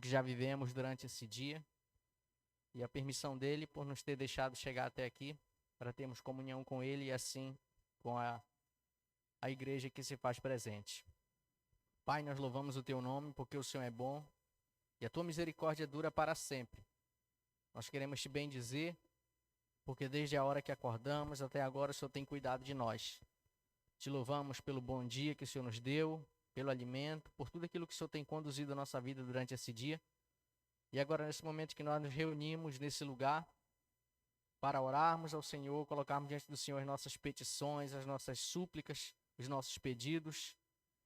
do que já vivemos durante esse dia e a permissão dele por nos ter deixado chegar até aqui para termos comunhão com ele e assim com a igreja que se faz presente. Pai, nós louvamos o teu nome porque o Senhor é bom e a tua misericórdia dura para sempre. Nós queremos te bendizer porque desde a hora que acordamos até agora o Senhor tem cuidado de nós. Te louvamos pelo bom dia que o Senhor nos deu, pelo alimento, por tudo aquilo que o Senhor tem conduzido a nossa vida durante esse dia. E agora, nesse momento que nós nos reunimos nesse lugar, para orarmos ao Senhor, colocarmos diante do Senhor as nossas petições, as nossas súplicas, os nossos pedidos,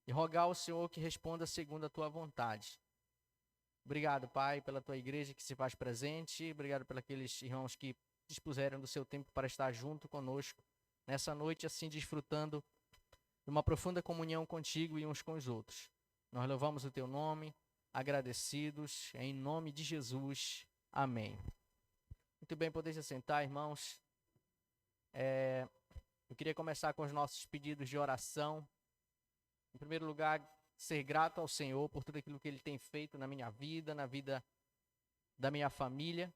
e rogar ao Senhor que responda segundo a tua vontade. Obrigado, Pai, pela tua igreja que se faz presente, obrigado pelos aqueles irmãos que dispuseram do seu tempo para estar junto conosco nessa noite, assim desfrutando de uma profunda comunhão contigo e uns com os outros. Nós louvamos o teu nome, agradecidos, em nome de Jesus. Amém. Muito bem, podeis assentar, irmãos. Eu queria começar com os nossos pedidos de oração. Em primeiro lugar, ser grato ao Senhor por tudo aquilo que Ele tem feito na minha vida, na vida da minha família.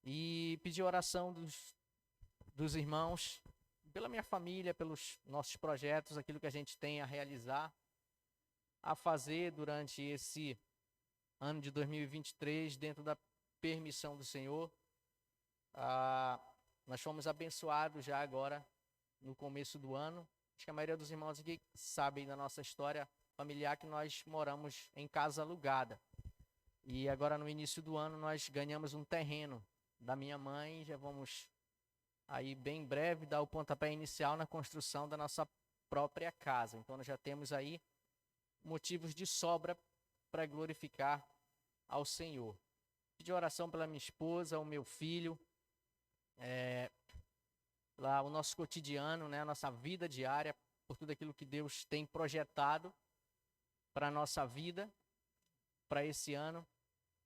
E pedir oração dos irmãos, pela minha família, pelos nossos projetos, aquilo que a gente tem a realizar, a fazer durante esse ano de 2023, dentro da permissão do Senhor. Nós fomos abençoados já agora no começo do ano. Acho que a maioria dos irmãos aqui sabem da nossa história familiar que nós moramos em casa alugada. E agora no início do ano nós ganhamos um terreno da minha mãe, já vamos aí bem breve dar o pontapé inicial na construção da nossa própria casa. Então nós já temos aí motivos de sobra para glorificar ao Senhor. Pedir oração pela minha esposa, o meu filho, lá o nosso cotidiano, né, a nossa vida diária, por tudo aquilo que Deus tem projetado para a nossa vida, para esse ano.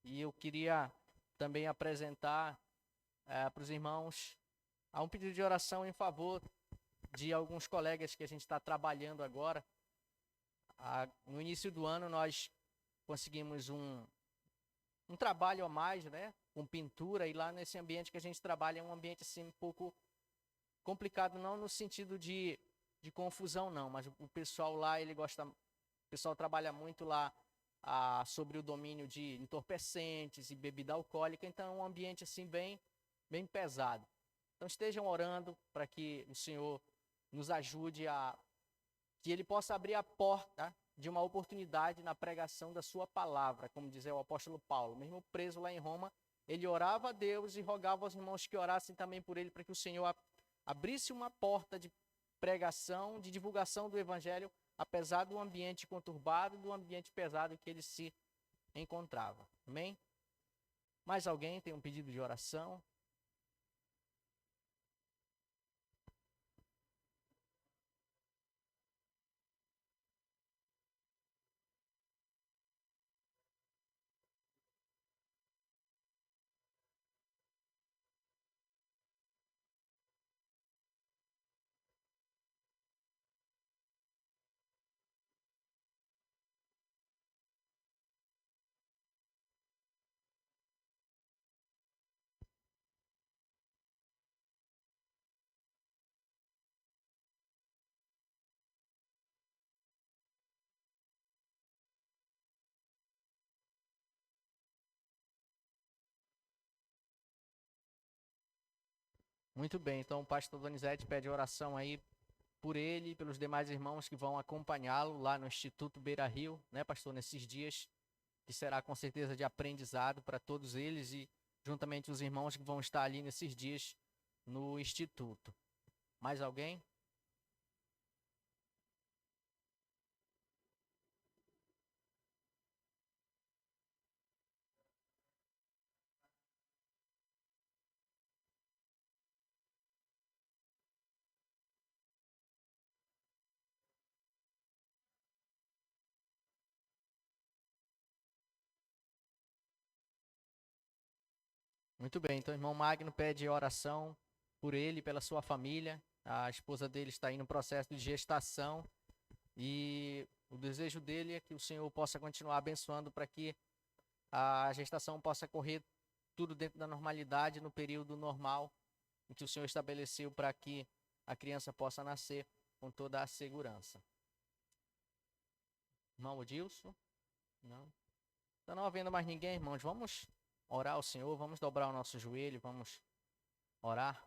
E eu queria também apresentar para os irmãos um pedido de oração em favor de alguns colegas que a gente está trabalhando agora. No início do ano nós conseguimos um trabalho a mais, né, com pintura, e lá nesse ambiente que a gente trabalha é um ambiente assim um pouco complicado, não no sentido de confusão não, mas o pessoal lá, o pessoal trabalha muito lá sobre o domínio de entorpecentes e bebida alcoólica, então é um ambiente assim bem pesado. Então estejam orando para que o Senhor nos ajude que Ele possa abrir a porta de uma oportunidade na pregação da sua palavra, como dizia o apóstolo Paulo. Mesmo preso lá em Roma, ele orava a Deus e rogava aos irmãos que orassem também por ele, para que o Senhor abrisse uma porta de pregação, de divulgação do evangelho, apesar do ambiente conturbado, do ambiente pesado que ele se encontrava. Amém? Mais alguém tem um pedido de oração? Muito bem, então o pastor Donizete pede oração aí por ele e pelos demais irmãos que vão acompanhá-lo lá no Instituto Beira Rio, né, pastor, nesses dias, que será com certeza de aprendizado para todos eles e juntamente os irmãos que vão estar ali nesses dias no Instituto. Mais alguém? Muito bem, então o irmão Magno pede oração por ele e pela sua família. A esposa dele está aí no processo de gestação e o desejo dele é que o Senhor possa continuar abençoando para que a gestação possa correr tudo dentro da normalidade, no período normal em que o Senhor estabeleceu para que a criança possa nascer com toda a segurança. Irmão Odilson? Não. Então, não havendo mais ninguém, irmãos, vamos orar ao Senhor, vamos dobrar o nosso joelho, vamos orar.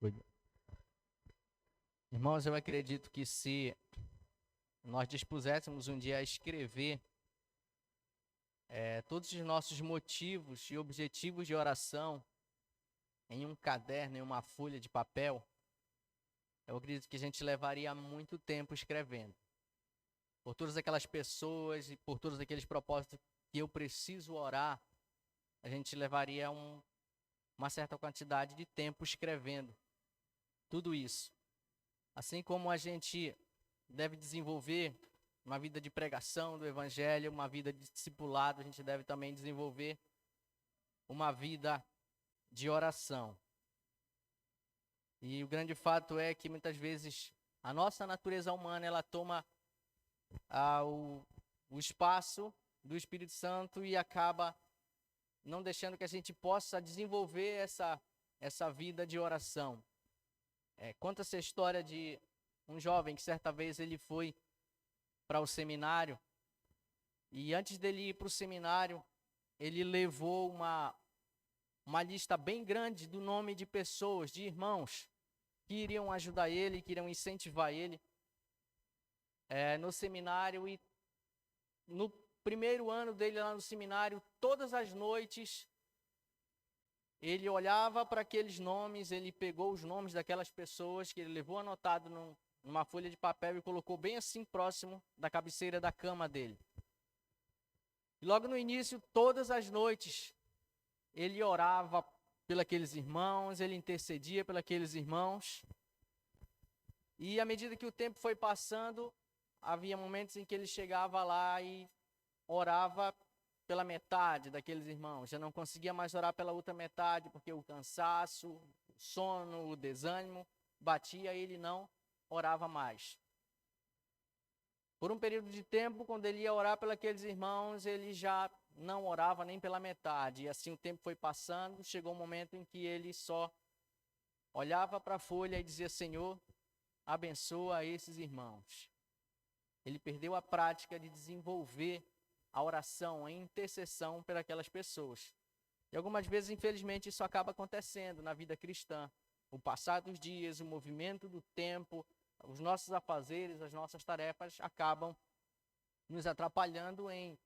Cuida. Irmãos, eu acredito que se nós dispuséssemos um dia a escrever todos os nossos motivos e objetivos de oração em um caderno, em uma folha de papel, eu acredito que a gente levaria muito tempo escrevendo. Por todas aquelas pessoas e por todos aqueles propósitos que eu preciso orar, a gente levaria uma certa quantidade de tempo escrevendo tudo isso. Assim como a gente deve desenvolver uma vida de pregação do Evangelho, uma vida de discipulado, a gente deve também desenvolver uma vida de oração. E o grande fato é que muitas vezes a nossa natureza humana, ela toma o espaço do Espírito Santo e acaba não deixando que a gente possa desenvolver essa vida de oração. Conta-se a história de um jovem que certa vez ele foi para o seminário e antes dele ir para o seminário, ele levou uma lista bem grande do nome de pessoas, de irmãos, que iriam ajudar ele, que iriam incentivar ele no seminário. E no primeiro ano dele lá no seminário, todas as noites, ele olhava para aqueles nomes, ele pegou os nomes daquelas pessoas que ele levou anotado numa folha de papel e colocou bem assim próximo da cabeceira da cama dele. E logo no início, todas as noites, ele orava pelos irmãos, ele intercedia pelos irmãos. E à medida que o tempo foi passando, havia momentos em que ele chegava lá e orava pela metade daqueles irmãos. Já não conseguia mais orar pela outra metade, porque o cansaço, o sono, o desânimo batia e ele não orava mais. Por um período de tempo, quando ele ia orar pelos irmãos, ele já não orava nem pela metade. E assim o tempo foi passando, chegou um momento em que ele só olhava para a folha e dizia: Senhor, abençoa esses irmãos. Ele perdeu a prática de desenvolver a oração, a intercessão por aquelas pessoas. E algumas vezes, infelizmente, isso acaba acontecendo na vida cristã. O passar dos dias, o movimento do tempo, os nossos afazeres, as nossas tarefas acabam nos atrapalhando em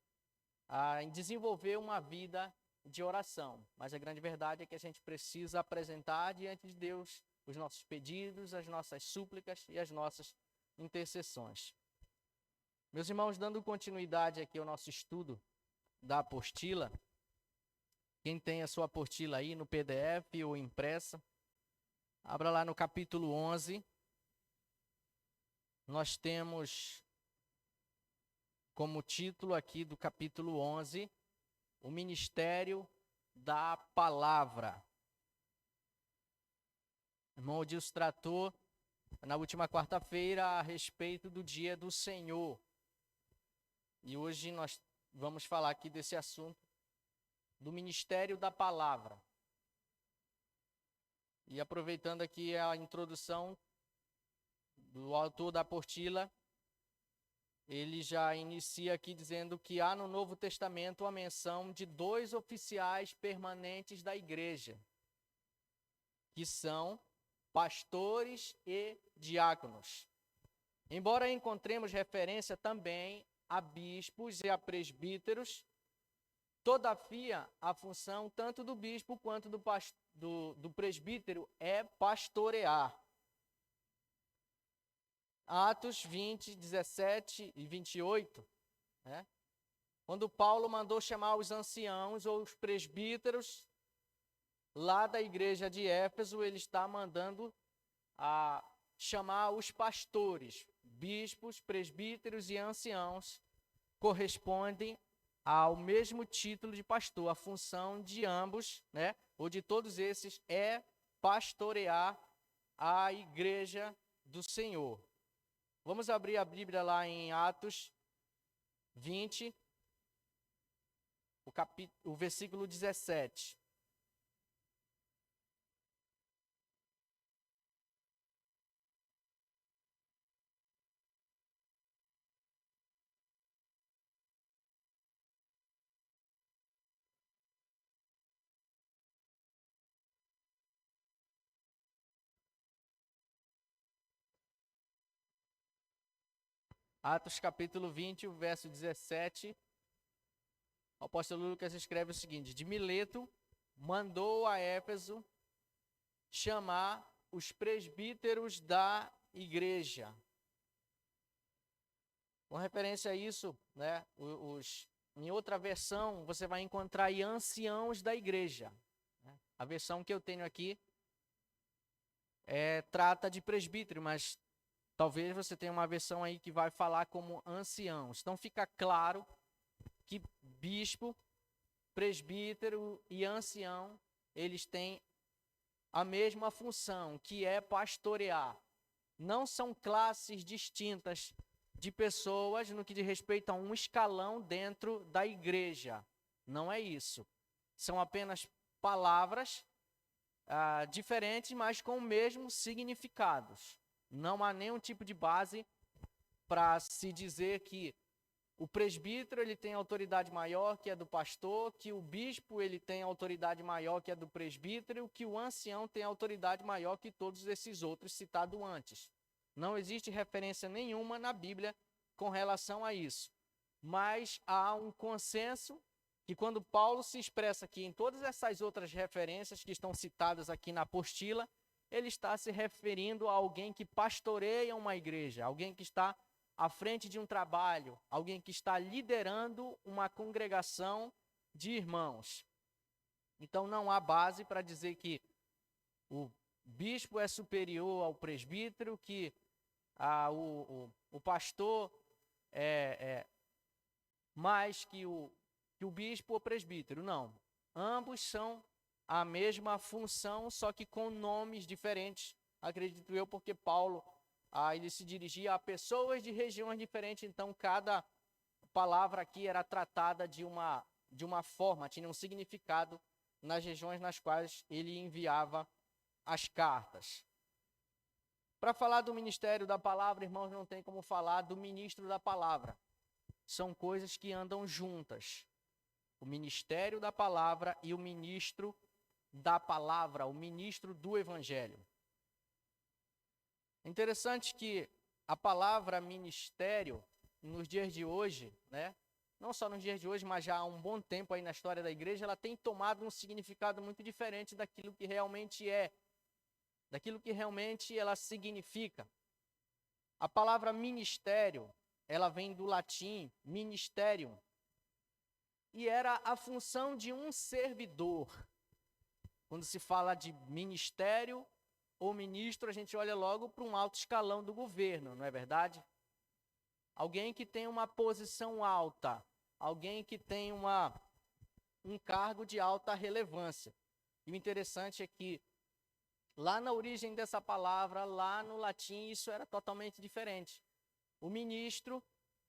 desenvolver uma vida de oração. Mas a grande verdade é que a gente precisa apresentar diante de Deus os nossos pedidos, as nossas súplicas e as nossas intercessões. Meus irmãos, dando continuidade aqui ao nosso estudo da apostila, quem tem a sua apostila aí no PDF ou impressa, abra lá no capítulo 11. Nós temos como título aqui do capítulo 11, o Ministério da Palavra. O irmão Odilson tratou na última quarta-feira a respeito do Dia do Senhor. E hoje nós vamos falar aqui desse assunto do Ministério da Palavra. E aproveitando aqui a introdução do autor da apostila, ele já inicia aqui dizendo que há no Novo Testamento a menção de 2 oficiais permanentes da igreja, que são pastores e diáconos. Embora encontremos referência também a bispos e a presbíteros, todavia a função tanto do bispo quanto do presbítero é pastorear. Atos 20, 17 e 28, quando Paulo mandou chamar os anciãos ou os presbíteros lá da igreja de Éfeso, ele está mandando chamar os pastores, bispos, presbíteros e anciãos, correspondem ao mesmo título de pastor. A função de ambos, ou de todos esses, é pastorear a igreja do Senhor. Vamos abrir a Bíblia lá em Atos 20, o versículo 17. Atos capítulo 20, o verso 17, o apóstolo Lucas escreve o seguinte: de Mileto mandou a Éfeso chamar os presbíteros da igreja. Com referência a isso, né, em outra versão você vai encontrar aí anciãos da igreja. A versão que eu tenho aqui trata de presbítero, mas talvez você tenha uma versão aí que vai falar como anciãos. Então fica claro que bispo, presbítero e ancião, eles têm a mesma função, que é pastorear. Não são classes distintas de pessoas no que diz respeito a um escalão dentro da igreja. Não é isso. São apenas palavras diferentes, mas com o mesmo significados. Não há nenhum tipo de base para se dizer que o presbítero ele tem autoridade maior que a do pastor, que o bispo ele tem autoridade maior que a do presbítero, que o ancião tem autoridade maior que todos esses outros citados antes. Não existe referência nenhuma na Bíblia com relação a isso. Mas há um consenso que quando Paulo se expressa aqui em todas essas outras referências que estão citadas aqui na apostila, ele está se referindo a alguém que pastoreia uma igreja, alguém que está à frente de um trabalho, alguém que está liderando uma congregação de irmãos. Então não há base para dizer que o bispo é superior ao presbítero, que o pastor é mais que o bispo ou presbítero. Não. Ambos são a mesma função, só que com nomes diferentes, acredito eu, porque Paulo ele se dirigia a pessoas de regiões diferentes, então cada palavra aqui era tratada de uma forma, tinha um significado nas regiões nas quais ele enviava as cartas. Para falar do ministério da palavra, irmãos, não tem como falar do ministro da palavra. São coisas que andam juntas. O ministério da palavra e o ministro da palavra, o ministro do evangelho. É interessante que a palavra ministério, nos dias de hoje, né, não só nos dias de hoje, mas já há um bom tempo aí na história da igreja, ela tem tomado um significado muito diferente daquilo que realmente daquilo que realmente ela significa. A palavra ministério, ela vem do latim ministerium, e era a função de um servidor. Quando se fala de ministério ou ministro, a gente olha logo para um alto escalão do governo, não é verdade? Alguém que tem uma posição alta, alguém que tem um cargo de alta relevância. E o interessante é que lá na origem dessa palavra, lá no latim, isso era totalmente diferente. O ministro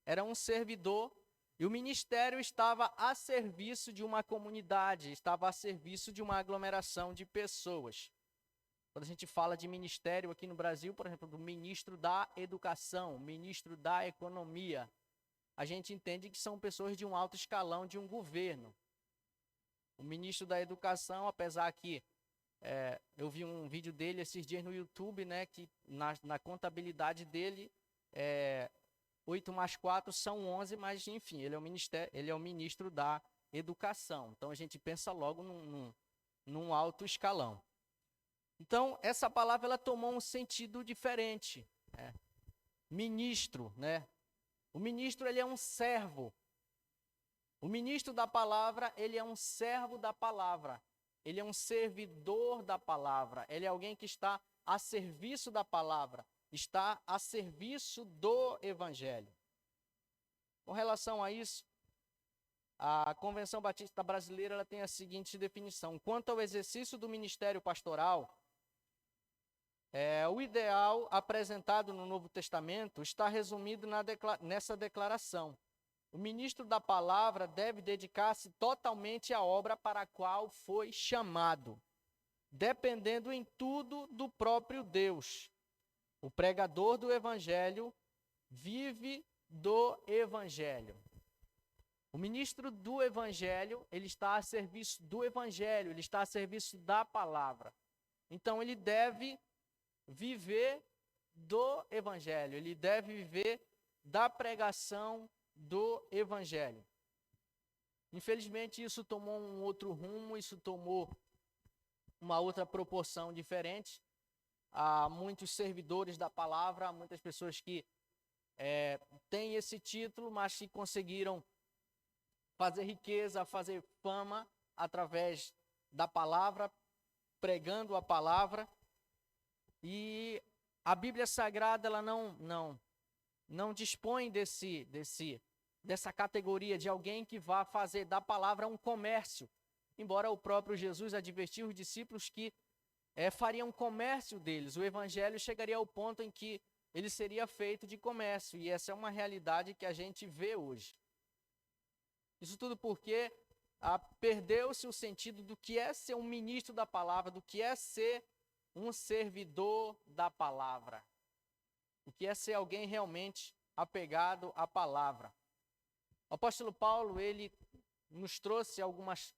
era um servidor e o ministério estava a serviço de uma comunidade, estava a serviço de uma aglomeração de pessoas. Quando a gente fala de ministério aqui no Brasil, por exemplo, do ministro da Educação, ministro da Economia, a gente entende que são pessoas de um alto escalão de um governo. O ministro da Educação, apesar que eu vi um vídeo dele esses dias no YouTube, né, que na contabilidade dele, 8 mais 4 são 11, mas enfim, ele é o ministro da Educação. Então a gente pensa logo num alto escalão. Então essa palavra ela tomou um sentido diferente. Ministro, né? O ministro ele é um servo. O ministro da palavra ele é um servo da palavra. Ele é um servidor da palavra. Ele é alguém que está a serviço da palavra. Está a serviço do evangelho. Com relação a isso, a Convenção Batista Brasileira ela tem a seguinte definição: quanto ao exercício do ministério pastoral, o ideal apresentado no Novo Testamento está resumido nessa declaração. O ministro da palavra deve dedicar-se totalmente à obra para a qual foi chamado, dependendo em tudo do próprio Deus. O pregador do evangelho vive do evangelho. O ministro do evangelho, ele está a serviço do evangelho, ele está a serviço da palavra. Então ele deve viver do evangelho, ele deve viver da pregação do Evangelho. Infelizmente, isso tomou um outro rumo, isso tomou uma outra proporção diferente. Há muitos servidores da palavra, há muitas pessoas que têm esse título, mas que conseguiram fazer riqueza, fazer fama através da palavra, pregando a palavra. E a Bíblia Sagrada ela não dispõe dessa categoria de alguém que vá fazer da palavra um comércio. Embora o próprio Jesus advertiu os discípulos que fariam comércio deles. O evangelho chegaria ao ponto em que ele seria feito de comércio. E essa é uma realidade que a gente vê hoje. Isso tudo porque perdeu-se o sentido do que é ser um ministro da palavra, do que é ser um servidor da palavra. O que é ser alguém realmente apegado à palavra. O apóstolo Paulo, ele nos trouxe algumas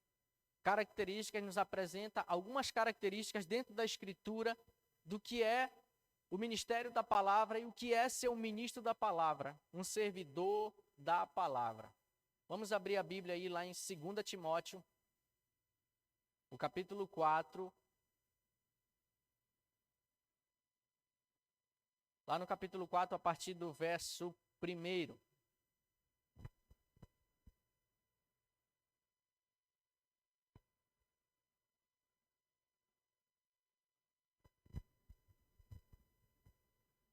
características, nos apresenta algumas características dentro da Escritura do que é o ministério da palavra e o que é ser um ministro da palavra, um servidor da palavra. Vamos abrir a Bíblia aí lá em 2 Timóteo, o capítulo 4. Lá no capítulo 4, a partir do verso 1.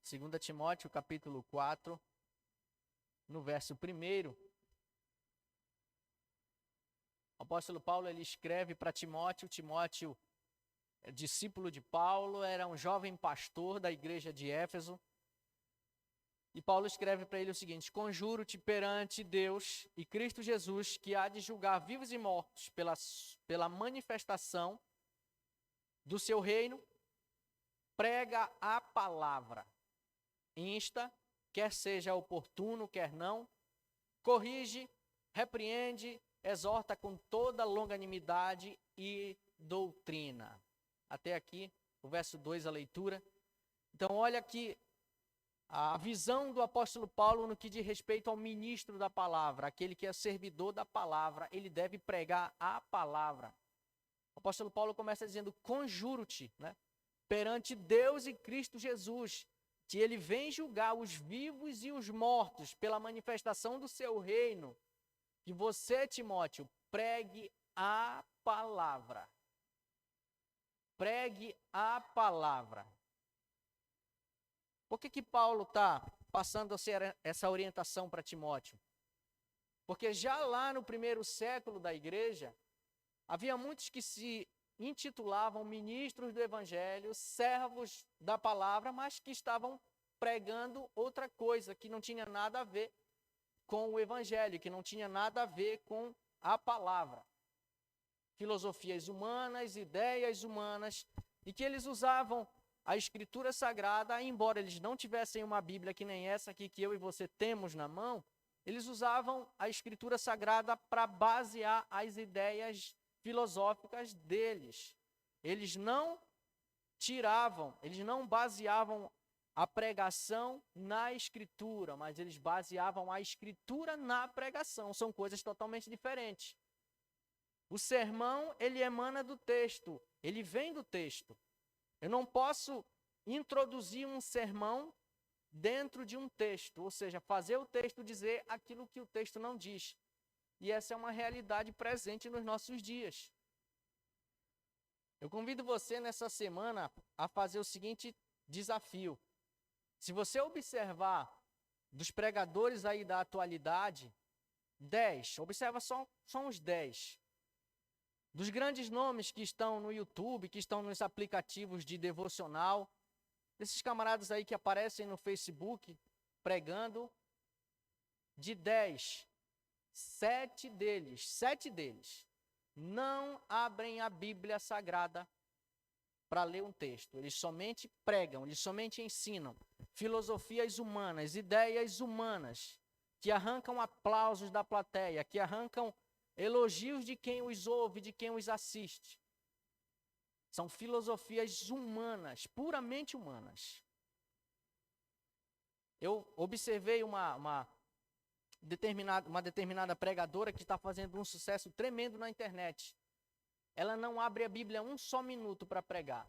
Segunda Timóteo, capítulo 4, no verso 1. O apóstolo Paulo ele escreve para Timóteo. Timóteo é discípulo de Paulo, era um jovem pastor da igreja de Éfeso. E Paulo escreve para ele o seguinte: conjuro-te perante Deus e Cristo Jesus, que há de julgar vivos e mortos pela manifestação do seu reino, prega a palavra. Insta, quer seja oportuno, quer não, corrige, repreende, exorta com toda longanimidade e doutrina. Até aqui, o verso 2, a leitura. Então, olha aqui a visão do apóstolo Paulo no que diz respeito ao ministro da palavra, aquele que é servidor da palavra, ele deve pregar a palavra. O apóstolo Paulo começa dizendo: conjuro-te, né, perante Deus e Cristo Jesus, que ele vem julgar os vivos e os mortos pela manifestação do seu reino, que você, Timóteo, pregue a palavra. Pregue a palavra. Por que Paulo está passando essa orientação para Timóteo? Porque já lá no primeiro século da igreja, havia muitos que se intitulavam ministros do evangelho, servos da palavra, mas que estavam pregando outra coisa, que não tinha nada a ver com o evangelho, que não tinha nada a ver com a palavra. Filosofias humanas, ideias humanas, e que eles usavam a Escritura Sagrada, embora eles não tivessem uma Bíblia que nem essa aqui que eu e você temos na mão, eles usavam a Escritura Sagrada para basear as ideias filosóficas deles. Eles não baseavam a pregação na Escritura, mas eles baseavam a Escritura na pregação. São coisas totalmente diferentes. O sermão, ele emana do texto, ele vem do texto. Eu não posso introduzir um sermão dentro de um texto, ou seja, fazer o texto dizer aquilo que o texto não diz. E essa é uma realidade presente nos nossos dias. Eu convido você nessa semana a fazer o seguinte desafio. Se você observar dos pregadores aí da atualidade, 10, observa só uns 10. Dos grandes nomes que estão no YouTube, que estão nos aplicativos de devocional, desses camaradas aí que aparecem no Facebook pregando, de 10, 7 deles não abrem a Bíblia Sagrada para ler um texto. Eles somente pregam, eles somente ensinam filosofias humanas, ideias humanas, que arrancam aplausos da plateia, que arrancam elogios de quem os ouve, de quem os assiste. São filosofias humanas, puramente humanas. Eu observei uma determinada pregadora que está fazendo um sucesso tremendo na internet. Ela não abre a Bíblia um só minuto para pregar.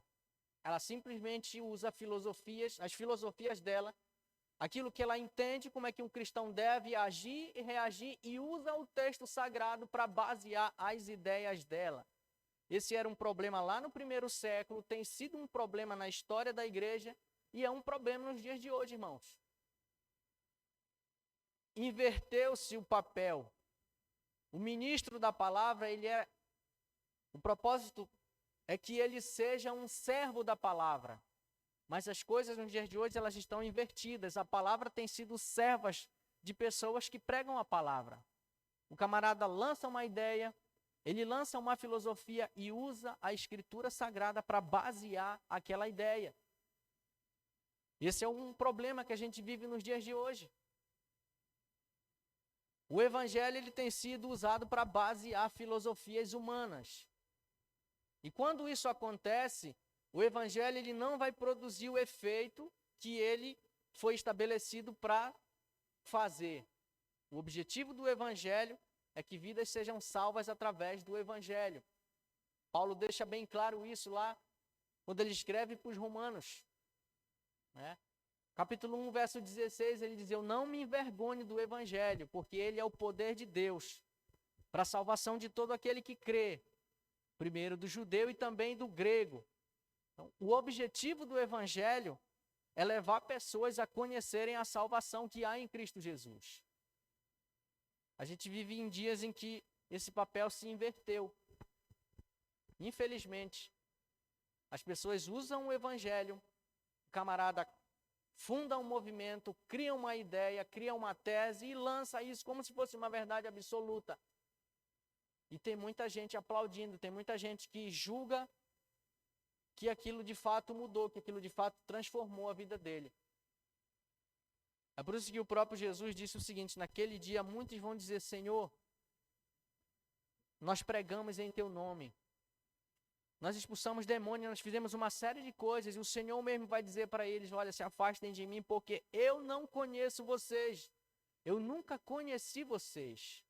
Ela simplesmente usa as filosofias dela, aquilo que ela entende, como é que um cristão deve agir e reagir, e usa o texto sagrado para basear as ideias dela. Esse era um problema lá no primeiro século, tem sido um problema na história da igreja e é um problema nos dias de hoje, irmãos. Inverteu-se o papel. O ministro da palavra, o propósito é que ele seja um servo da palavra. Mas as coisas nos dias de hoje, elas estão invertidas. A palavra tem sido servas de pessoas que pregam a palavra. O camarada lança uma ideia, ele lança uma filosofia e usa a escritura sagrada para basear aquela ideia. Esse é um problema que a gente vive nos dias de hoje. O evangelho ele tem sido usado para basear filosofias humanas. E quando isso acontece, o evangelho ele não vai produzir o efeito que ele foi estabelecido para fazer. O objetivo do evangelho é que vidas sejam salvas através do evangelho. Paulo deixa bem claro isso lá, quando ele escreve para os romanos. Né? Capítulo 1, verso 16, ele diz: eu não me envergonho do evangelho, porque ele é o poder de Deus, para a salvação de todo aquele que crê, primeiro do judeu e também do grego. Então, o objetivo do evangelho é levar pessoas a conhecerem a salvação que há em Cristo Jesus. A gente vive em dias em que esse papel se inverteu. Infelizmente, as pessoas usam o evangelho, o camarada funda um movimento, cria uma ideia, cria uma tese e lança isso como se fosse uma verdade absoluta. E tem muita gente aplaudindo, tem muita gente que julga que aquilo de fato mudou, que aquilo de fato transformou a vida dele. É por isso que o próprio Jesus disse o seguinte: naquele dia muitos vão dizer: Senhor, nós pregamos em teu nome, nós expulsamos demônios, nós fizemos uma série de coisas, e o Senhor mesmo vai dizer para eles: olha, se afastem de mim, porque eu não conheço vocês, eu nunca conheci vocês.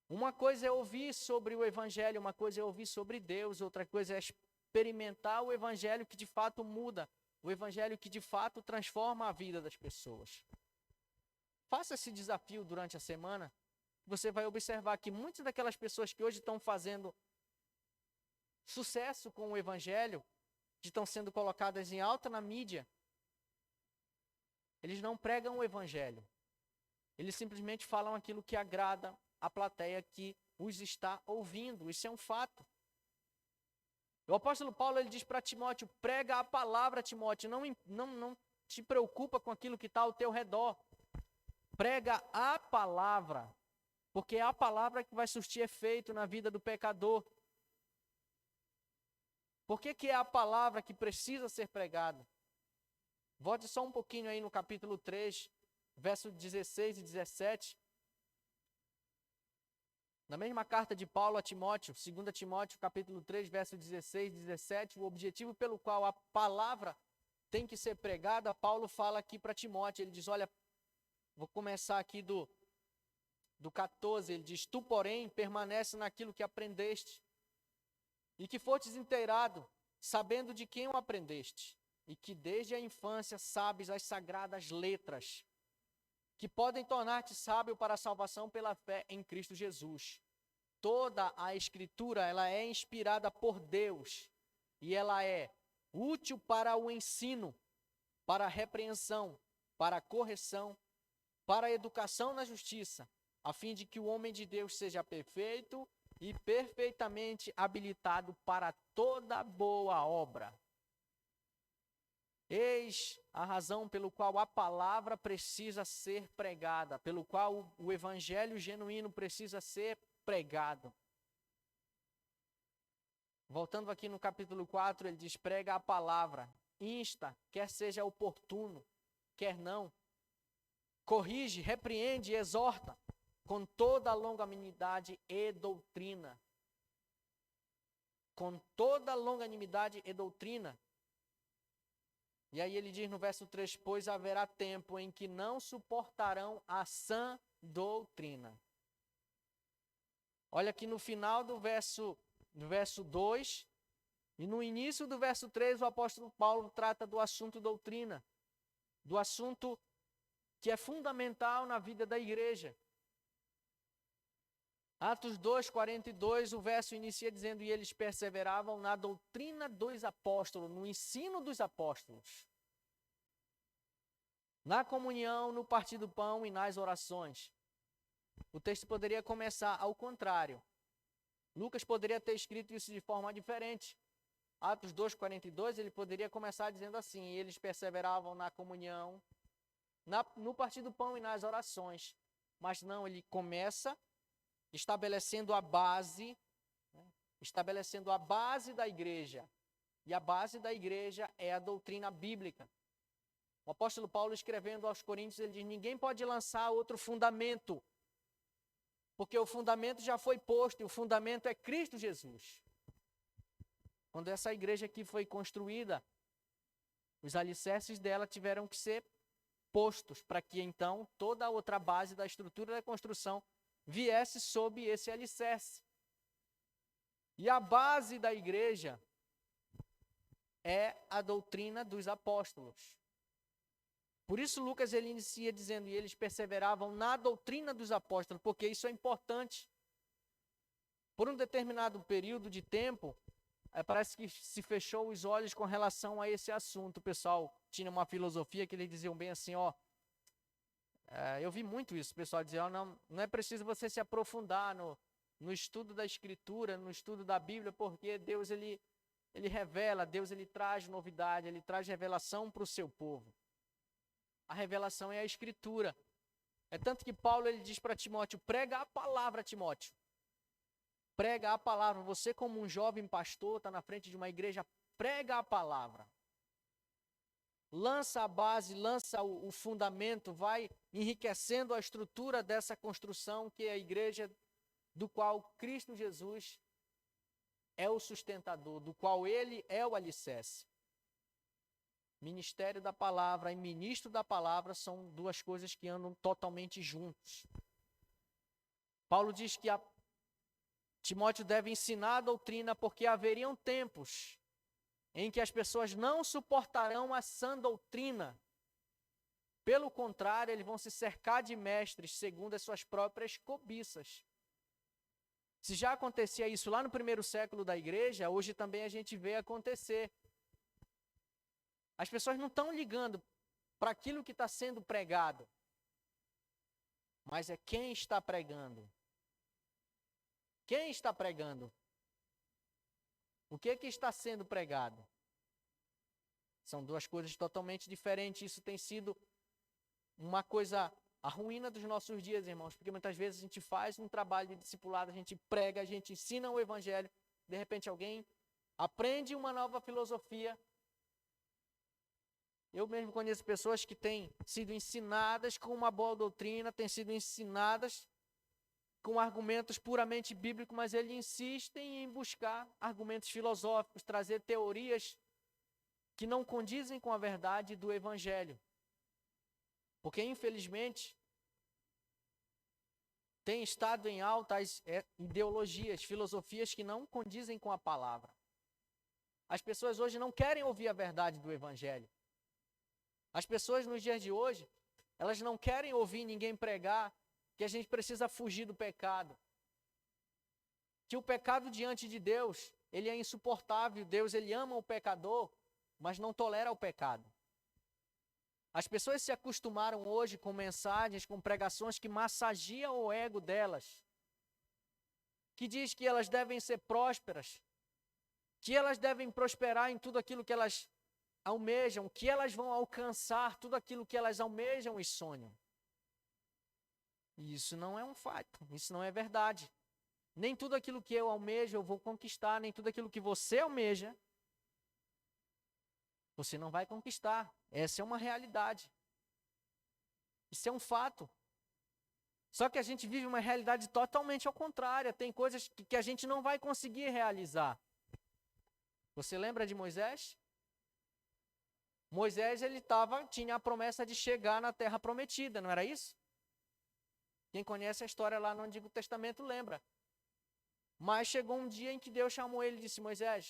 Uma coisa é ouvir sobre o evangelho, uma coisa é ouvir sobre Deus, outra coisa é experimentar o evangelho que de fato muda, o evangelho que de fato transforma a vida das pessoas. Faça esse desafio durante a semana. Você vai observar que muitas daquelas pessoas que hoje estão fazendo sucesso com o evangelho, que estão sendo colocadas em alta na mídia, eles não pregam o evangelho. Eles simplesmente falam aquilo que agrada a plateia que os está ouvindo. Isso é um fato. O apóstolo Paulo ele diz para Timóteo: prega a palavra, Timóteo, não te preocupa com aquilo que está ao teu redor. Prega a palavra, porque é a palavra que vai surtir efeito na vida do pecador. Por que é a palavra que precisa ser pregada? Volte só um pouquinho aí no capítulo 3, verso 16 e 17. Na mesma carta de Paulo a Timóteo, 2 Timóteo, capítulo 3, verso 16 e 17, o objetivo pelo qual a palavra tem que ser pregada, Paulo fala aqui para Timóteo, ele diz, olha, vou começar aqui do 14, ele diz: tu, porém, permanece naquilo que aprendeste, e que fostes inteirado, sabendo de quem o aprendeste, e que desde a infância sabes as sagradas letras, que podem tornar-te sábio para a salvação pela fé em Cristo Jesus. Toda a Escritura, ela é inspirada por Deus, e ela é útil para o ensino, para a repreensão, para a correção, para a educação na justiça, a fim de que o homem de Deus seja perfeito e perfeitamente habilitado para toda boa obra. Eis a razão pelo qual a palavra precisa ser pregada, pelo qual o evangelho genuíno precisa ser pregado. Voltando aqui no capítulo 4, ele diz: prega a palavra, insta, quer seja oportuno, quer não, corrige, repreende, exorta, com toda a longanimidade e doutrina. Com toda a longanimidade e doutrina. E aí ele diz no verso 3, pois haverá tempo em que não suportarão a sã doutrina. Olha aqui no final do verso 2 e no início do verso 3, o apóstolo Paulo trata do assunto doutrina, do assunto que é fundamental na vida da igreja. Atos 2, 42, o verso inicia dizendo, e eles perseveravam na doutrina dos apóstolos, no ensino dos apóstolos, na comunhão, no partir do pão e nas orações. O texto poderia começar ao contrário. Lucas poderia ter escrito isso de forma diferente. Atos 2, 42, ele poderia começar dizendo assim, e eles perseveravam na comunhão, no partir do pão e nas orações. Mas não, ele começa estabelecendo a base da igreja. E a base da igreja é a doutrina bíblica. O apóstolo Paulo, escrevendo aos Coríntios, ele diz, ninguém pode lançar outro fundamento, porque o fundamento já foi posto, e o fundamento é Cristo Jesus. Quando essa igreja aqui foi construída, os alicerces dela tiveram que ser postos, para que então toda a outra base da estrutura da construção viesse sob esse alicerce. E a base da igreja é a doutrina dos apóstolos. Por isso Lucas ele inicia dizendo, e eles perseveravam na doutrina dos apóstolos, porque isso é importante. Por um determinado período de tempo, parece que se fechou os olhos com relação a esse assunto. O pessoal tinha uma filosofia que eles diziam bem assim, eu vi muito isso, o pessoal dizia, não é preciso você se aprofundar no estudo da Escritura, no estudo da Bíblia, porque Deus ele revela, Deus ele traz novidade, ele traz revelação para o seu povo. A revelação é a Escritura. É tanto que Paulo ele diz para Timóteo, prega a palavra, Timóteo. Prega a palavra. Você como um jovem pastor, está na frente de uma igreja, prega a palavra. Lança a base, lança o fundamento, vai enriquecendo a estrutura dessa construção que é a igreja do qual Cristo Jesus é o sustentador, do qual ele é o alicerce. Ministério da palavra e ministro da palavra são duas coisas que andam totalmente juntos. Paulo diz que Timóteo deve ensinar a doutrina porque haveriam tempos em que as pessoas não suportarão a sã doutrina. Pelo contrário, eles vão se cercar de mestres segundo as suas próprias cobiças. Se já acontecia isso lá no primeiro século da igreja, hoje também a gente vê acontecer. As pessoas não estão ligando para aquilo que está sendo pregado, mas é quem está pregando. Quem está pregando? O que está sendo pregado? São duas coisas totalmente diferentes. Isso tem sido uma coisa, a ruína dos nossos dias, irmãos, porque muitas vezes a gente faz um trabalho de discipulado, a gente prega, a gente ensina o evangelho, de repente alguém aprende uma nova filosofia. Eu mesmo conheço pessoas que têm sido ensinadas com uma boa doutrina, têm sido ensinadas com argumentos puramente bíblicos, mas eles insistem em buscar argumentos filosóficos, trazer teorias que não condizem com a verdade do Evangelho. Porque, infelizmente, tem estado em alta as ideologias, filosofias que não condizem com a palavra. As pessoas hoje não querem ouvir a verdade do Evangelho. As pessoas nos dias de hoje, elas não querem ouvir ninguém pregar que a gente precisa fugir do pecado. Que o pecado diante de Deus, ele é insuportável. Deus, ele ama o pecador, mas não tolera o pecado. As pessoas se acostumaram hoje com mensagens, com pregações que massagiam o ego delas. Que diz que elas devem ser prósperas, que elas devem prosperar em tudo aquilo que elas almejam, que elas vão alcançar tudo aquilo que elas almejam e sonham. E isso não é um fato, isso não é verdade. Nem tudo aquilo que eu almejo eu vou conquistar, nem tudo aquilo que você almeja, você não vai conquistar. Essa é uma realidade. Isso é um fato. Só que a gente vive uma realidade totalmente ao contrário. Tem coisas que a gente não vai conseguir realizar. Você lembra de Moisés? Moisés, tinha a promessa de chegar na terra prometida, não era isso? Quem conhece a história lá no Antigo Testamento lembra. Mas chegou um dia em que Deus chamou ele e disse: Moisés,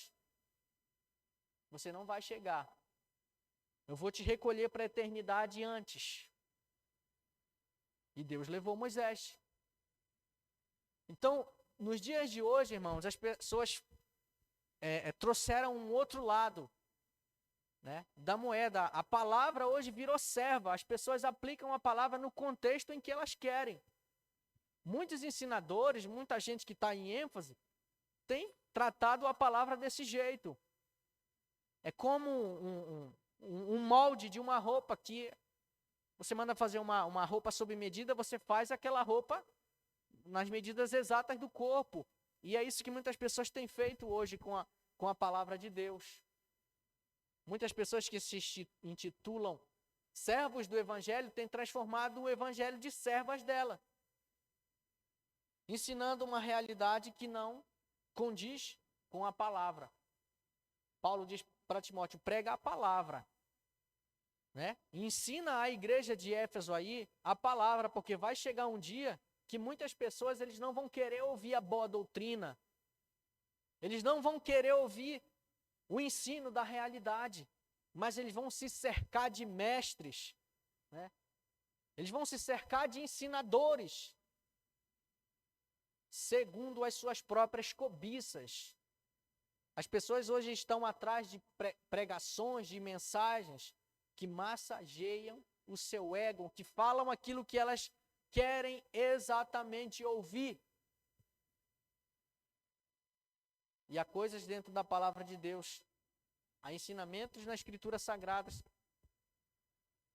você não vai chegar. Eu vou te recolher para a eternidade antes. E Deus levou Moisés. Então, nos dias de hoje, irmãos, as pessoas trouxeram um outro lado, né, da moeda. A palavra hoje virou serva. As pessoas aplicam a palavra no contexto em que elas querem. Muitos ensinadores, muita gente que está em ênfase, tem tratado a palavra desse jeito. É como um molde de uma roupa que você manda fazer uma roupa sob medida, você faz aquela roupa nas medidas exatas do corpo. E é isso que muitas pessoas têm feito hoje com a palavra de Deus. Muitas pessoas que se intitulam servos do Evangelho têm transformado o Evangelho de servas dela, ensinando uma realidade que não condiz com a palavra. Paulo diz para Timóteo: prega a palavra, né? Ensina a igreja de Éfeso aí a palavra, porque vai chegar um dia que muitas pessoas eles não vão querer ouvir a boa doutrina, eles não vão querer ouvir o ensino da realidade, mas eles vão se cercar de mestres, né? Eles vão se cercar de ensinadores, segundo as suas próprias cobiças. As pessoas hoje estão atrás de pregações, de mensagens que massageiam o seu ego, que falam aquilo que elas querem exatamente ouvir. E há coisas dentro da palavra de Deus, há ensinamentos nas Escrituras Sagradas,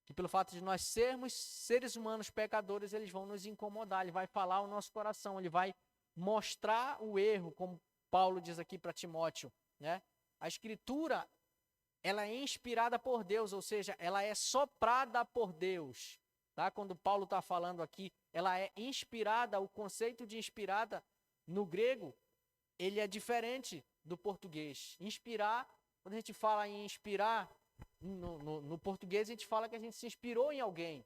que pelo fato de nós sermos seres humanos pecadores, eles vão nos incomodar, ele vai falar ao nosso coração, ele vai mostrar o erro, como Paulo diz aqui para Timóteo, né? A Escritura, ela é inspirada por Deus, ou seja, ela é soprada por Deus, tá? Quando Paulo está falando aqui, ela é inspirada, o conceito de inspirada no grego, ele é diferente do português. Inspirar, quando a gente fala em inspirar, no português a gente fala que a gente se inspirou em alguém.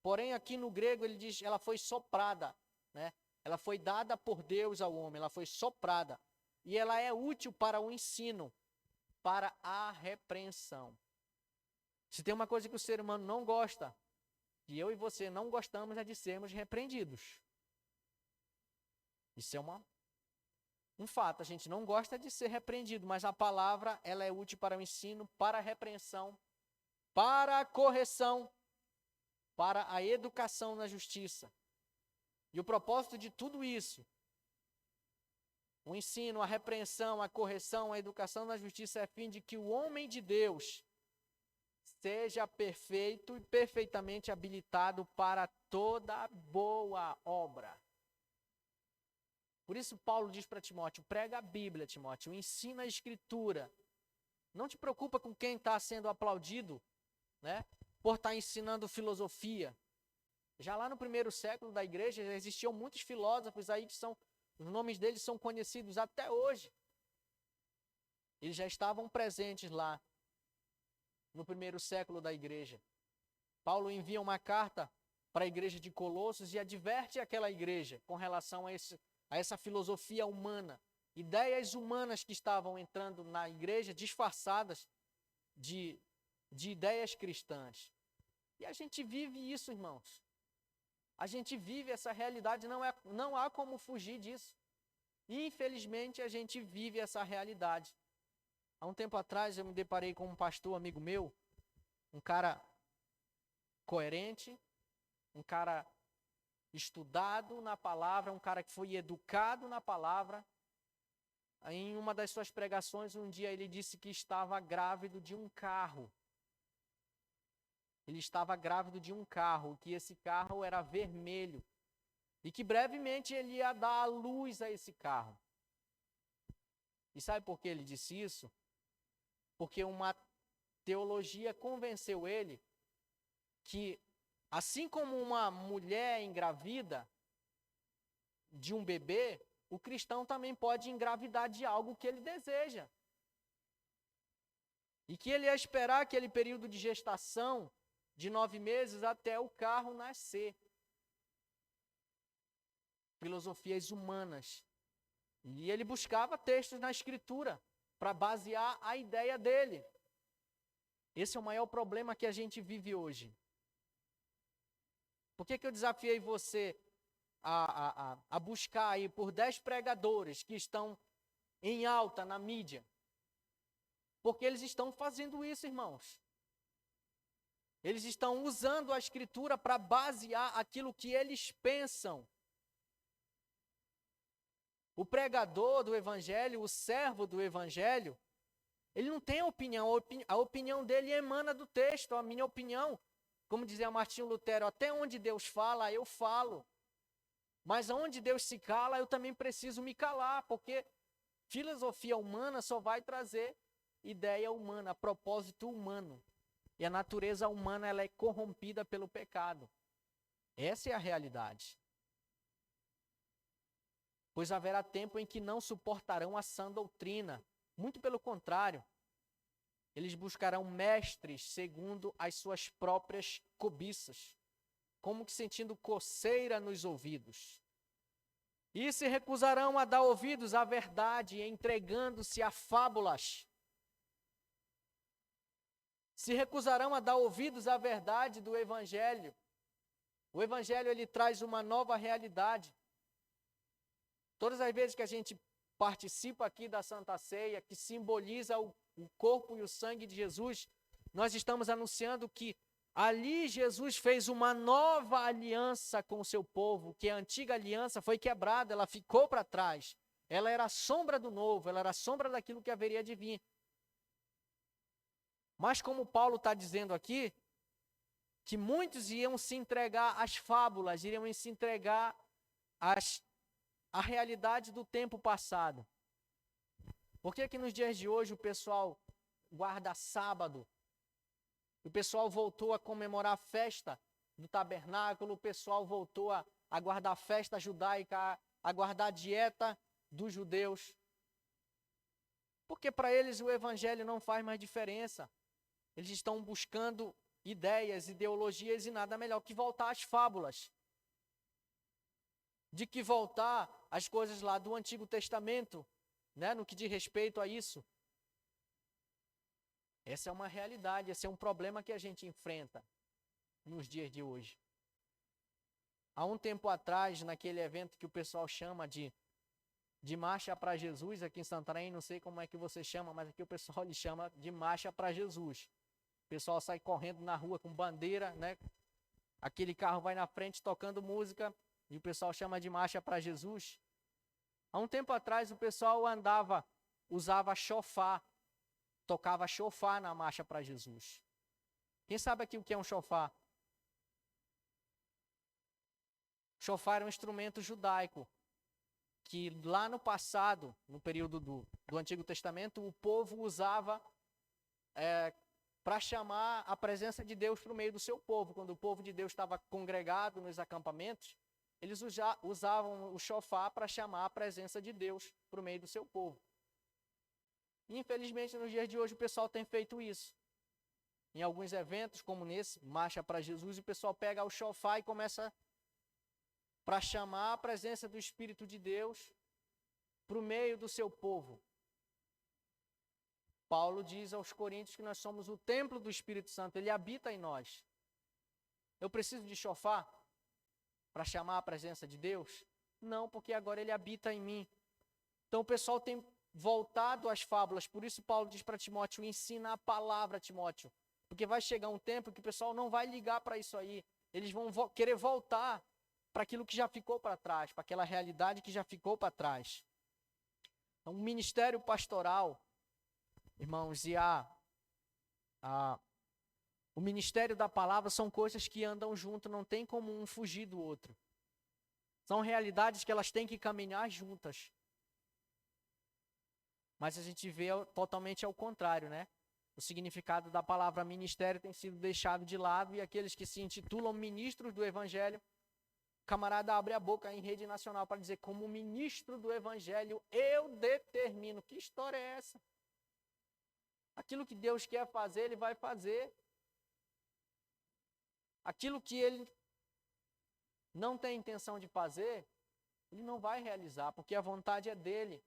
Porém, aqui no grego ele diz, ela foi soprada, né? Ela foi dada por Deus ao homem, ela foi soprada. E ela é útil para o ensino, para a repreensão. Se tem uma coisa que o ser humano não gosta, que eu e você não gostamos, é de sermos repreendidos. Isso é um fato, a gente não gosta de ser repreendido, mas a palavra ela é útil para o ensino, para a repreensão, para a correção, para a educação na justiça. E o propósito de tudo isso, o ensino, a repreensão, a correção, a educação na justiça é a fim de que o homem de Deus seja perfeito e perfeitamente habilitado para toda boa obra. Por isso Paulo diz para Timóteo, prega a Bíblia, Timóteo, ensina a Escritura. Não te preocupa com quem está sendo aplaudido, né, por estar ensinando filosofia. Já lá no primeiro século da igreja, já existiam muitos filósofos aí que os nomes deles são conhecidos até hoje. Eles já estavam presentes lá no primeiro século da igreja. Paulo envia uma carta para a igreja de Colossos e adverte aquela igreja com relação a essa filosofia humana, ideias humanas que estavam entrando na igreja disfarçadas de ideias cristãs. E a gente vive isso, irmãos. A gente vive essa realidade, não há como fugir disso. Infelizmente, a gente vive essa realidade. Há um tempo atrás, eu me deparei com um pastor amigo meu, um cara coerente, um cara estudado na palavra, um cara que foi educado na palavra. Em uma das suas pregações, um dia ele disse que estava grávido de um carro. Ele estava grávido de um carro, que esse carro era vermelho. E que brevemente ele ia dar a luz a esse carro. E sabe por que ele disse isso? Porque uma teologia convenceu ele que, assim como uma mulher engravida de um bebê, o cristão também pode engravidar de algo que ele deseja. E que ele ia esperar aquele período de gestação de 9 meses até o carro nascer. Filosofias humanas. E ele buscava textos na Escritura para basear a ideia dele. Esse é o maior problema que a gente vive hoje. Por que eu desafiei você a buscar aí por 10 pregadores que estão em alta na mídia? Porque eles estão fazendo isso, irmãos. Eles estão usando a Escritura para basear aquilo que eles pensam. O pregador do Evangelho, o servo do Evangelho, ele não tem opinião. A opinião dele emana do texto. A minha opinião, como dizia Martinho Lutero, até onde Deus fala, eu falo. Mas onde Deus se cala, eu também preciso me calar, porque filosofia humana só vai trazer ideia humana, propósito humano. E a natureza humana ela é corrompida pelo pecado. Essa é a realidade. Pois haverá tempo em que não suportarão a sã doutrina. Muito pelo contrário. Eles buscarão mestres segundo as suas próprias cobiças, como que sentindo coceira nos ouvidos. E se recusarão a dar ouvidos à verdade, entregando-se a fábulas. Se recusarão a dar ouvidos à verdade do Evangelho. O Evangelho ele traz uma nova realidade. Todas as vezes que a gente participa aqui da Santa Ceia, que simboliza o corpo e o sangue de Jesus, nós estamos anunciando que ali Jesus fez uma nova aliança com o seu povo, que a antiga aliança foi quebrada, ela ficou para trás. Ela era a sombra do novo, ela era a sombra daquilo que haveria de vir. Mas como Paulo está dizendo aqui, que muitos iam se entregar às fábulas, iriam se entregar à realidade do tempo passado. Por que nos dias de hoje o pessoal guarda sábado? O pessoal voltou a comemorar a festa do tabernáculo, o pessoal voltou a guardar a festa judaica, a guardar a dieta dos judeus. Porque para eles o evangelho não faz mais diferença. Eles estão buscando ideias, ideologias e nada melhor que voltar às fábulas. De que voltar às coisas lá do Antigo Testamento, né, no que diz respeito a isso. Essa é uma realidade, esse é um problema que a gente enfrenta nos dias de hoje. Há um tempo atrás, naquele evento que o pessoal chama de Marcha para Jesus, aqui em Santarém, não sei como é que você chama, mas aqui o pessoal lhe chama de Marcha para Jesus. O pessoal sai correndo na rua com bandeira, né? Aquele carro vai na frente tocando música e o pessoal chama de Marcha para Jesus. Há um tempo atrás o pessoal usava chofar, tocava chofar na Marcha para Jesus. Quem sabe aqui o que é um chofar? Chofar era um instrumento judaico, que lá no passado, no período do Antigo Testamento, o povo usava para chamar a presença de Deus para o meio do seu povo. Quando o povo de Deus estava congregado nos acampamentos, eles usavam o chofar para chamar a presença de Deus para o meio do seu povo. E, infelizmente, nos dias de hoje, o pessoal tem feito isso. Em alguns eventos, como nesse, Marcha para Jesus, o pessoal pega o chofar e começa para chamar a presença do Espírito de Deus para o meio do seu povo. Paulo diz aos Coríntios que nós somos o templo do Espírito Santo, ele habita em nós. Eu preciso de chofar para chamar a presença de Deus? Não, porque agora ele habita em mim. Então o pessoal tem voltado às fábulas, por isso Paulo diz para Timóteo, ensina a palavra, Timóteo, porque vai chegar um tempo que o pessoal não vai ligar para isso aí, eles vão querer voltar para aquilo que já ficou para trás, para aquela realidade que já ficou para trás. Então, o ministério pastoral, irmãos, e o ministério da palavra são coisas que andam junto, não tem como um fugir do outro. São realidades que elas têm que caminhar juntas. Mas a gente vê totalmente ao contrário, né? O significado da palavra ministério tem sido deixado de lado e aqueles que se intitulam ministros do evangelho, o camarada abre a boca em rede nacional para dizer, como ministro do evangelho, eu determino. Que história é essa? Aquilo que Deus quer fazer, Ele vai fazer. Aquilo que Ele não tem intenção de fazer, Ele não vai realizar, porque a vontade é dEle.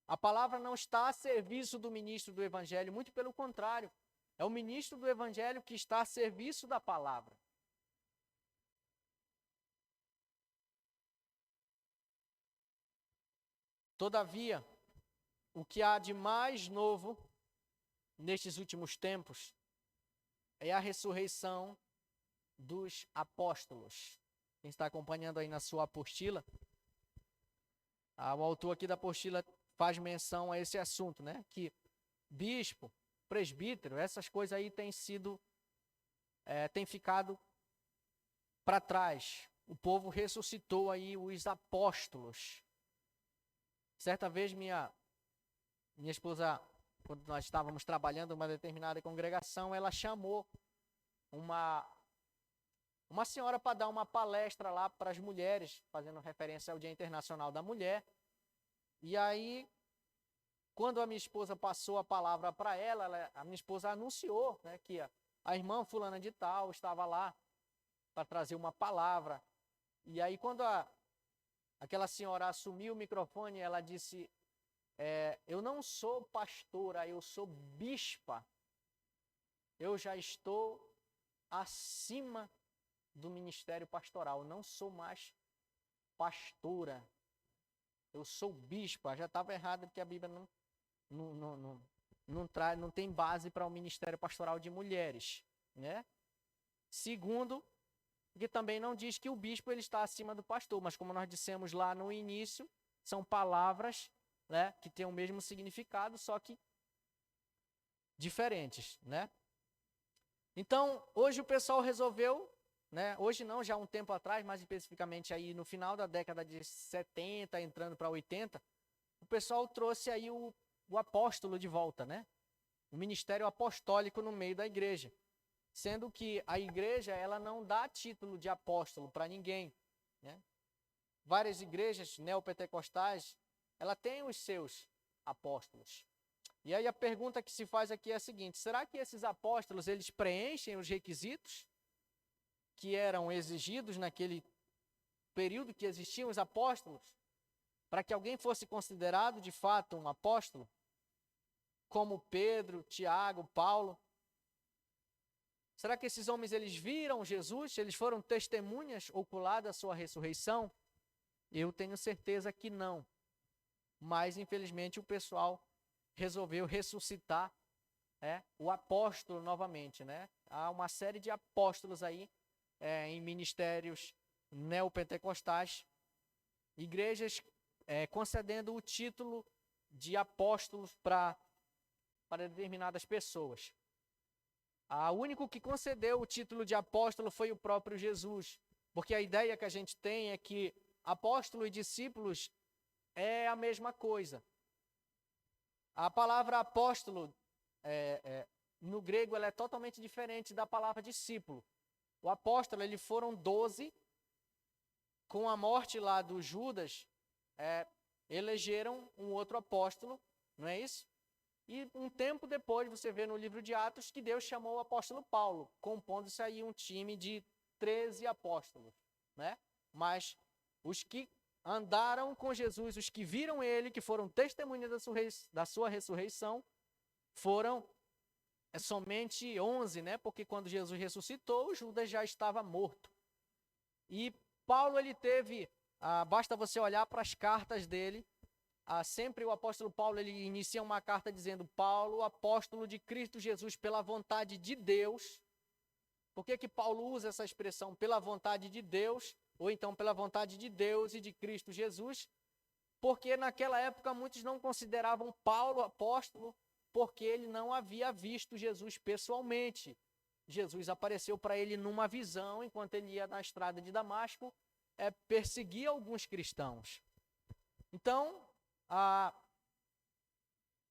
A palavra não está a serviço do ministro do Evangelho, muito pelo contrário. É o ministro do Evangelho que está a serviço da palavra. Todavia, o que há de mais novo nestes últimos tempos é a ressurreição dos apóstolos. Quem está acompanhando aí na sua apostila, o autor aqui da apostila faz menção a esse assunto, né? Que bispo, presbítero, essas coisas aí têm ficado para trás. O povo ressuscitou aí os apóstolos. Certa vez minha esposa, quando nós estávamos trabalhando em uma determinada congregação, ela chamou uma senhora para dar uma palestra lá para as mulheres, fazendo referência ao Dia Internacional da Mulher. E aí, quando a minha esposa passou a palavra para ela, a minha esposa anunciou, né, que a irmã fulana de tal estava lá para trazer uma palavra. E aí, quando aquela senhora assumiu o microfone, ela disse, eu não sou pastora, eu sou bispa. Eu já estou acima do ministério pastoral, não sou mais pastora. Eu sou bispa. Já estava errado porque a Bíblia não tem base para o ministério pastoral de mulheres, né? Segundo, que também não diz que o bispo ele está acima do pastor, mas como nós dissemos lá no início, são palavras, né, que têm o mesmo significado, só que diferentes, né? Então, hoje o pessoal resolveu, né, hoje não, já há um tempo atrás, mais especificamente aí no final da década de 70, entrando para 80, o pessoal trouxe aí o apóstolo de volta, né? O ministério apostólico no meio da igreja. Sendo que a igreja, ela não dá título de apóstolo para ninguém, né? Várias igrejas neopentecostais, ela tem os seus apóstolos. E aí a pergunta que se faz aqui é a seguinte: será que esses apóstolos, eles preenchem os requisitos que eram exigidos naquele período que existiam os apóstolos, para que alguém fosse considerado de fato um apóstolo? Como Pedro, Tiago, Paulo. Será que esses homens, eles viram Jesus? Eles foram testemunhas oculares da sua ressurreição? Eu tenho certeza que não. Mas, infelizmente, o pessoal resolveu ressuscitar o apóstolo novamente, né? Há uma série de apóstolos aí em ministérios neopentecostais, igrejas concedendo o título de apóstolos para determinadas pessoas. O único que concedeu o título de apóstolo foi o próprio Jesus, porque a ideia que a gente tem é que apóstolo e discípulos é a mesma coisa. A palavra apóstolo, no grego, ela é totalmente diferente da palavra discípulo. O apóstolo, eles foram 12, com a morte lá do Judas, elegeram um outro apóstolo, não é isso? E um tempo depois, você vê no livro de Atos, que Deus chamou o apóstolo Paulo, compondo-se aí um time de 13 apóstolos, né? Mas os que andaram com Jesus, os que viram ele, que foram testemunhas da sua ressurreição, foram somente 11, né? Porque quando Jesus ressuscitou, Judas já estava morto. E Paulo, ele teve, basta você olhar para as cartas dele, sempre o apóstolo Paulo, ele inicia uma carta dizendo: Paulo, apóstolo de Cristo Jesus, pela vontade de Deus. Por que Paulo usa essa expressão, pela vontade de Deus, ou então pela vontade de Deus e de Cristo Jesus? Porque naquela época muitos não consideravam Paulo apóstolo, porque ele não havia visto Jesus pessoalmente. Jesus apareceu para ele numa visão, enquanto ele ia na estrada de Damasco, perseguia alguns cristãos. Então,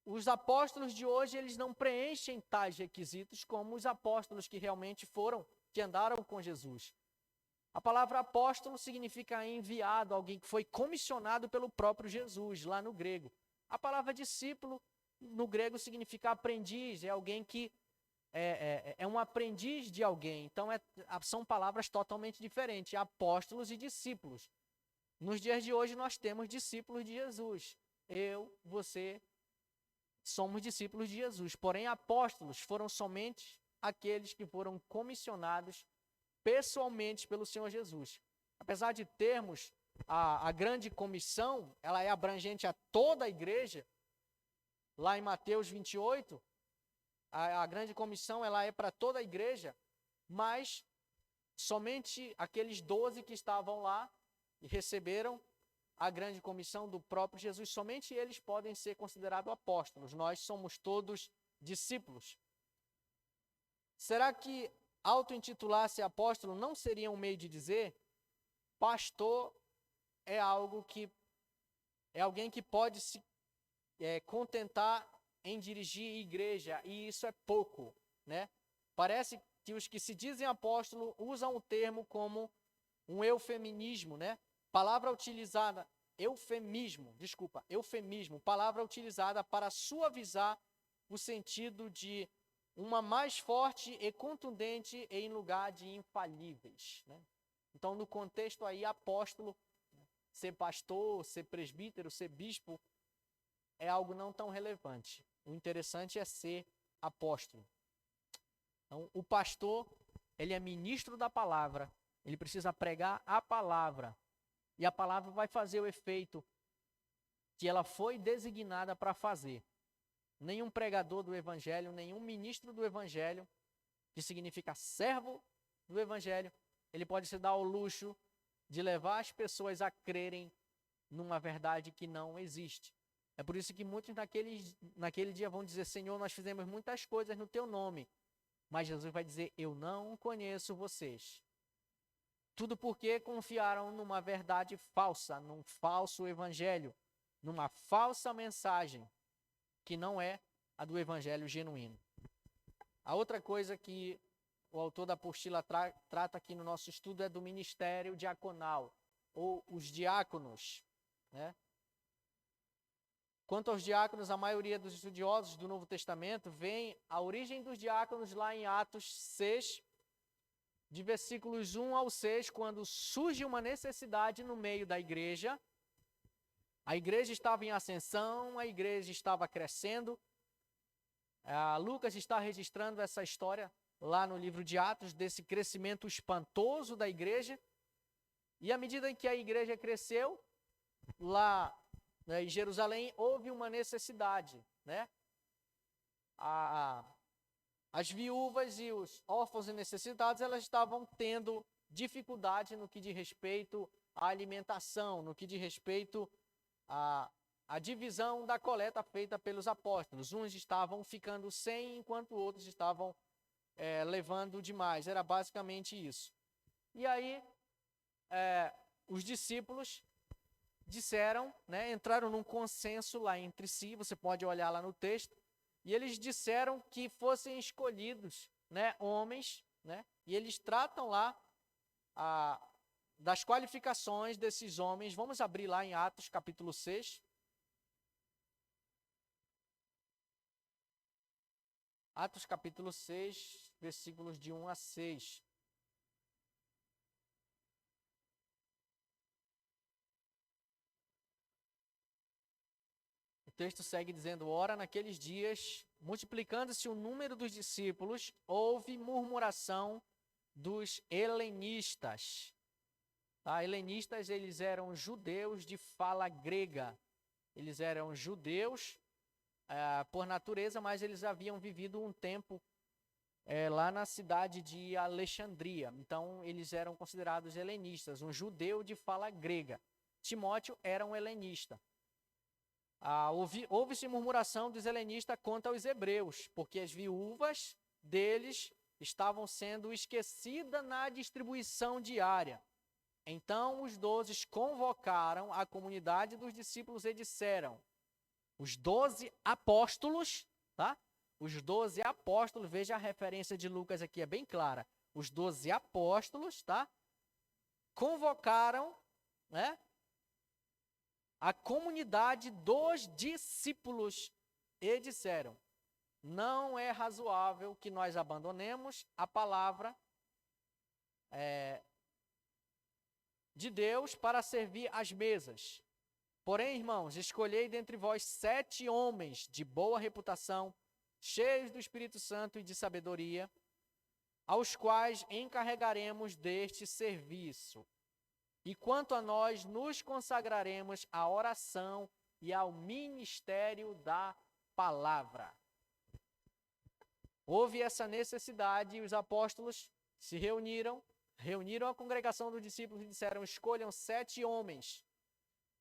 os apóstolos de hoje, eles não preenchem tais requisitos como os apóstolos que realmente que andaram com Jesus. A palavra apóstolo significa enviado, alguém que foi comissionado pelo próprio Jesus, lá no grego. A palavra discípulo no grego significa aprendiz, é alguém que é um aprendiz de alguém. Então, são palavras totalmente diferentes, apóstolos e discípulos. Nos dias de hoje, nós temos discípulos de Jesus. Eu, você, somos discípulos de Jesus. Porém, apóstolos foram somente aqueles que foram comissionados pessoalmente pelo Senhor Jesus. Apesar de termos a grande comissão, ela é abrangente a toda a igreja. Lá em Mateus 28, a grande comissão ela é para toda a igreja, mas somente aqueles 12 que estavam lá e receberam a grande comissão do próprio Jesus, somente eles podem ser considerados apóstolos. Nós somos todos discípulos. Será que auto-intitular-se apóstolo não seria um meio de dizer? Pastor é alguém que pode se contentar em dirigir igreja, e isso é pouco, né? Parece que os que se dizem apóstolo usam o termo como um eufemismo, né? Palavra utilizada, eufemismo, palavra utilizada para suavizar o sentido de uma mais forte e contundente em lugar de infalíveis, né? Então, no contexto aí, apóstolo, ser pastor, ser presbítero, ser bispo, é algo não tão relevante. O interessante é ser apóstolo. Então, o pastor, ele é ministro da palavra, ele precisa pregar a palavra, e a palavra vai fazer o efeito que ela foi designada para fazer. Nenhum pregador do evangelho, nenhum ministro do evangelho, que significa servo do evangelho, ele pode se dar ao luxo de levar as pessoas a crerem numa verdade que não existe. É por isso que muitos naquele dia vão dizer: Senhor, nós fizemos muitas coisas no teu nome. Mas Jesus vai dizer: eu não conheço vocês. Tudo porque confiaram numa verdade falsa, num falso evangelho, numa falsa mensagem, que não é a do evangelho genuíno. A outra coisa que o autor da apostila trata aqui no nosso estudo é do ministério diaconal, ou os diáconos, né? Quanto aos diáconos, a maioria dos estudiosos do Novo Testamento vê a origem dos diáconos lá em Atos 6, de versículos 1 ao 6, quando surge uma necessidade no meio da igreja. A igreja estava em ascensão, a igreja estava crescendo. Lucas está registrando essa história lá no livro de Atos, desse crescimento espantoso da igreja. E à medida em que a igreja cresceu, lá em Jerusalém, houve uma necessidade, né? As viúvas e os órfãos e necessitados, elas estavam tendo dificuldade no que diz respeito à alimentação, no que diz respeito à divisão da coleta feita pelos apóstolos. Uns estavam ficando sem, enquanto outros estavam levando demais. Era basicamente isso. E aí, os discípulos disseram, né, entraram num consenso lá entre si, você pode olhar lá no texto, e eles disseram que fossem escolhidos, né, homens, né, e eles tratam lá das qualificações desses homens. Vamos abrir lá em Atos capítulo 6. Atos capítulo 6, versículos de 1 a 6. O texto segue dizendo: ora, naqueles dias, multiplicando-se o número dos discípulos, houve murmuração dos helenistas. Helenistas, eles eram judeus de fala grega. Eles eram judeus por natureza, mas eles haviam vivido um tempo lá na cidade de Alexandria. Então, eles eram considerados helenistas, um judeu de fala grega. Timóteo era um helenista. Houve-se murmuração dos helenistas contra os hebreus, porque as viúvas deles estavam sendo esquecidas na distribuição diária. Então os 12 convocaram a comunidade dos discípulos e disseram: os 12 apóstolos, tá? Os 12 apóstolos, veja a referência de Lucas aqui, é bem clara. Os 12 apóstolos, tá? Convocaram, né, a comunidade dos discípulos e disseram: não é razoável que nós abandonemos a palavra de Deus para servir às mesas. Porém, irmãos, escolhei dentre vós 7 homens de boa reputação, cheios do Espírito Santo e de sabedoria, aos quais encarregaremos deste serviço. E quanto a nós, nos consagraremos à oração e ao ministério da palavra. Houve essa necessidade e os apóstolos se reuniram a congregação dos discípulos e disseram: escolham 7 homens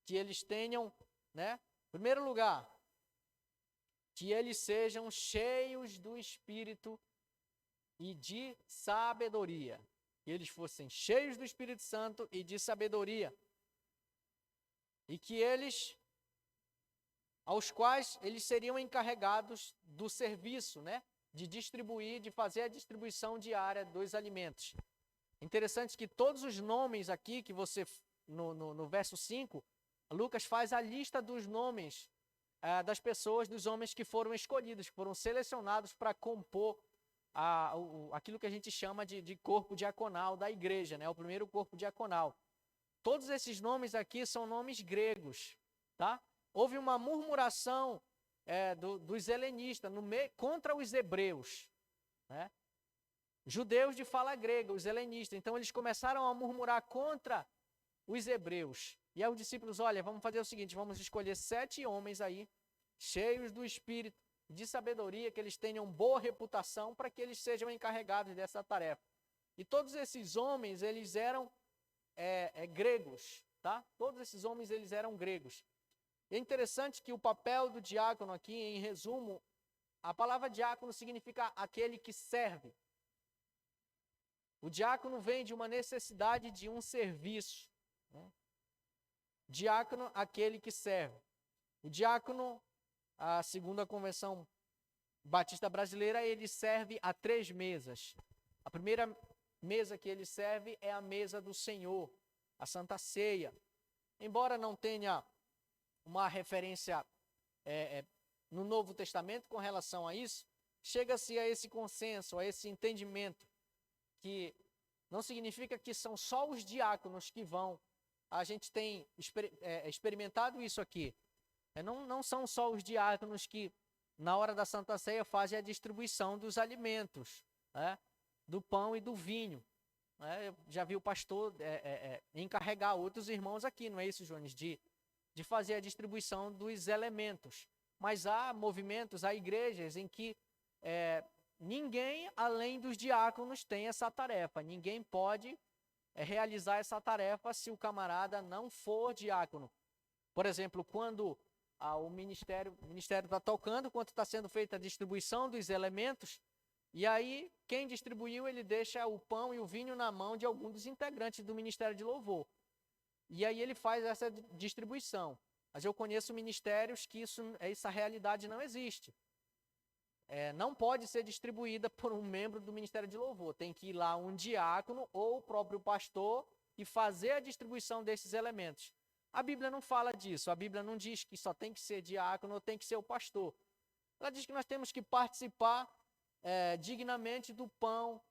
que eles tenham, em primeiro lugar, que eles sejam cheios do Espírito e de sabedoria. Que eles fossem cheios do Espírito Santo e de sabedoria. E que aos quais eles seriam encarregados do serviço, de distribuir, de fazer a distribuição diária dos alimentos. Interessante que todos os nomes aqui, que você, no verso 5, Lucas faz a lista dos nomes das pessoas, dos homens que foram escolhidos, que foram selecionados para compor aquilo que a gente chama de corpo diaconal da igreja, o primeiro corpo diaconal. Todos esses nomes aqui são nomes gregos, tá? Houve uma murmuração dos helenistas contra os hebreus, judeus de fala grega, os helenistas. Então eles começaram a murmurar contra os hebreus. E aí os discípulos: olha, vamos fazer o seguinte, vamos escolher 7 homens aí, cheios do Espírito, de sabedoria, que eles tenham boa reputação, para que eles sejam encarregados dessa tarefa. E todos esses homens, eles eram gregos, tá? Todos esses homens, eles eram gregos. É interessante que o papel do diácono aqui, em resumo, a palavra diácono significa aquele que serve. O diácono vem de uma necessidade de um serviço. Diácono, aquele que serve. O diácono, segundo a Convenção Batista Brasileira, ele serve a 3 mesas. A primeira mesa que ele serve é a mesa do Senhor, a Santa Ceia. Embora não tenha uma referência no Novo Testamento com relação a isso, chega-se a esse consenso, a esse entendimento, que não significa que são só os diáconos que vão. A gente tem experimentado isso aqui. Não são só os diáconos que, na hora da Santa Ceia, fazem a distribuição dos alimentos, do pão e do vinho. Eu já vi o pastor encarregar outros irmãos aqui, não é isso, Jones? De fazer a distribuição dos elementos. Mas há movimentos, há igrejas em que ninguém, além dos diáconos, tem essa tarefa. Ninguém pode realizar essa tarefa se o camarada não for diácono. Por exemplo, quando o ministério está tocando, quando está sendo feita a distribuição dos elementos, e aí quem distribuiu, ele deixa o pão e o vinho na mão de algum dos integrantes do Ministério de Louvor. E aí ele faz essa distribuição. Mas eu conheço ministérios que essa realidade não existe. Não pode ser distribuída por um membro do Ministério de Louvor. Tem que ir lá um diácono ou o próprio pastor e fazer a distribuição desses elementos. A Bíblia não fala disso. A Bíblia não diz que só tem que ser diácono ou tem que ser o pastor. Ela diz que nós temos que participar dignamente do pão,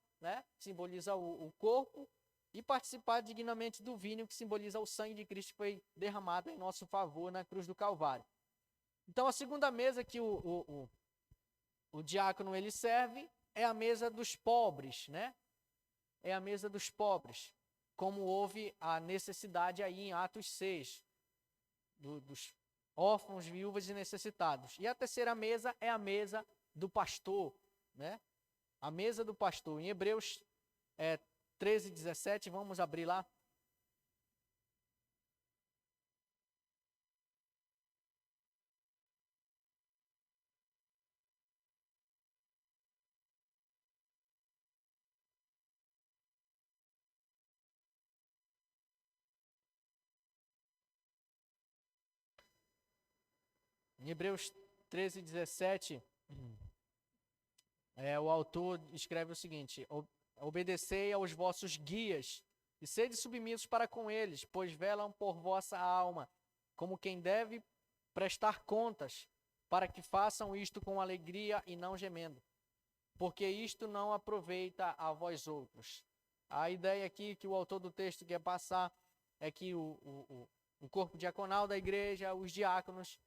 que simboliza o corpo, e participar dignamente do vinho, que simboliza o sangue de Cristo que foi derramado em nosso favor na cruz do Calvário. Então, a segunda mesa que o diácono ele serve é a mesa dos pobres, É a mesa dos pobres, como houve a necessidade aí em Atos 6, dos órfãos, viúvas e necessitados. E a terceira mesa é a mesa do pastor, A mesa do pastor. Em Hebreus 13, 17, vamos abrir lá. Em Hebreus 13, 17, o autor escreve o seguinte: obedecei aos vossos guias e sede submissos para com eles, pois velam por vossa alma, como quem deve prestar contas, para que façam isto com alegria e não gemendo, porque isto não aproveita a vós outros. A ideia aqui que o autor do texto quer passar é que o corpo diaconal da igreja, os diáconos,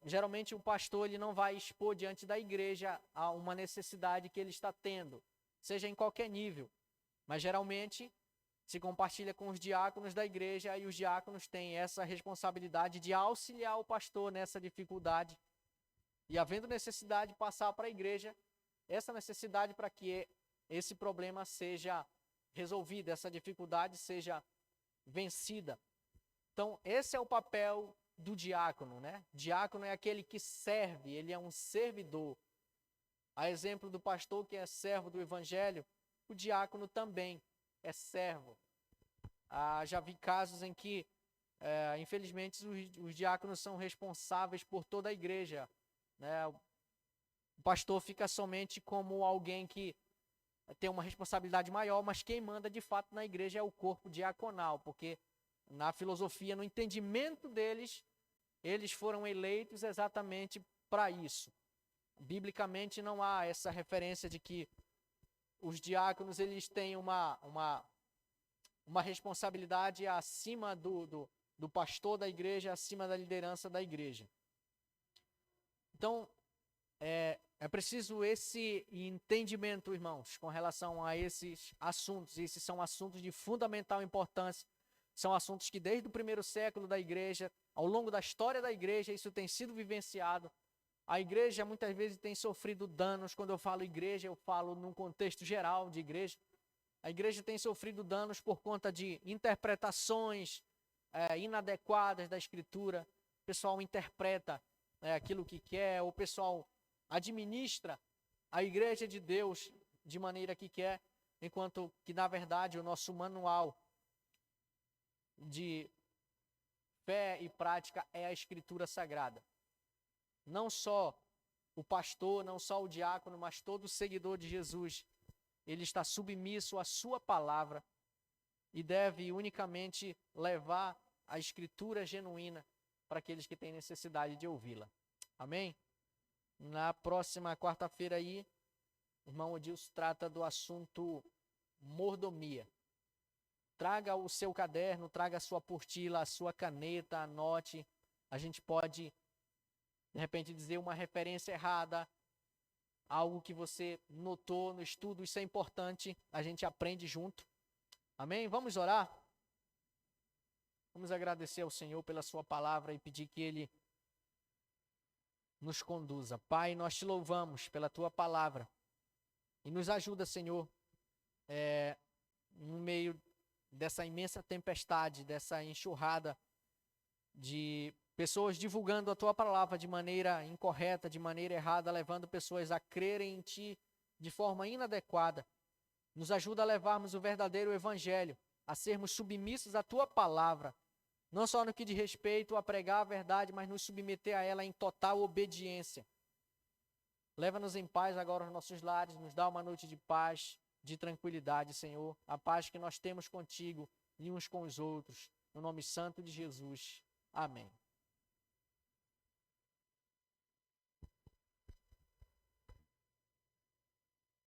geralmente o pastor ele não vai expor diante da igreja a uma necessidade que ele está tendo, seja em qualquer nível, mas geralmente se compartilha com os diáconos da igreja e os diáconos têm essa responsabilidade de auxiliar o pastor nessa dificuldade e, havendo necessidade, passar para a igreja essa necessidade para que esse problema seja resolvido, essa dificuldade seja vencida. Então, esse é o papel do diácono, né? Diácono é aquele que serve, ele é um servidor. A exemplo do pastor que é servo do evangelho, o diácono também é servo. Já vi casos em que, infelizmente, os diáconos são responsáveis por toda a igreja, né? O pastor fica somente como alguém que tem uma responsabilidade maior, mas quem manda de fato na igreja é o corpo diaconal, porque na filosofia, no entendimento deles, eles foram eleitos exatamente para isso. Biblicamente não há essa referência de que os diáconos eles têm uma responsabilidade acima do pastor da igreja, acima da liderança da igreja. Então, é preciso esse entendimento, irmãos, com relação a esses assuntos. Esses são assuntos de fundamental importância. São assuntos que desde o primeiro século da igreja, ao longo da história da igreja, isso tem sido vivenciado. A igreja muitas vezes tem sofrido danos. Quando eu falo igreja, eu falo num contexto geral de igreja. A igreja tem sofrido danos por conta de interpretações inadequadas da Escritura. O pessoal interpreta aquilo que quer, o pessoal administra a igreja de Deus de maneira que quer, enquanto que, na verdade, o nosso manual de fé e prática é a Escritura Sagrada. Não só o pastor, não só o diácono, mas todo seguidor de Jesus, ele está submisso à sua palavra e deve unicamente levar a Escritura genuína para aqueles que têm necessidade de ouvi-la. Amém? Na próxima quarta-feira aí, o irmão Odilson trata do assunto mordomia. Traga o seu caderno, traga a sua apostila, a sua caneta, anote. A gente pode, de repente, dizer uma referência errada, algo que você notou no estudo, isso é importante, a gente aprende junto. Amém? Vamos orar? Vamos agradecer ao Senhor pela sua palavra e pedir que Ele nos conduza. Pai, nós te louvamos pela tua palavra e nos ajuda, Senhor, no meio dessa imensa tempestade, dessa enxurrada de pessoas divulgando a tua palavra de maneira incorreta, de maneira errada, levando pessoas a crerem em ti de forma inadequada. Nos ajuda a levarmos o verdadeiro evangelho, a sermos submissos à tua palavra, não só no que diz respeito a pregar a verdade, mas nos submeter a ela em total obediência. Leva-nos em paz agora aos nossos lares, nos dá uma noite de paz, de tranquilidade, Senhor, a paz que nós temos contigo e uns com os outros, no nome santo de Jesus. Amém.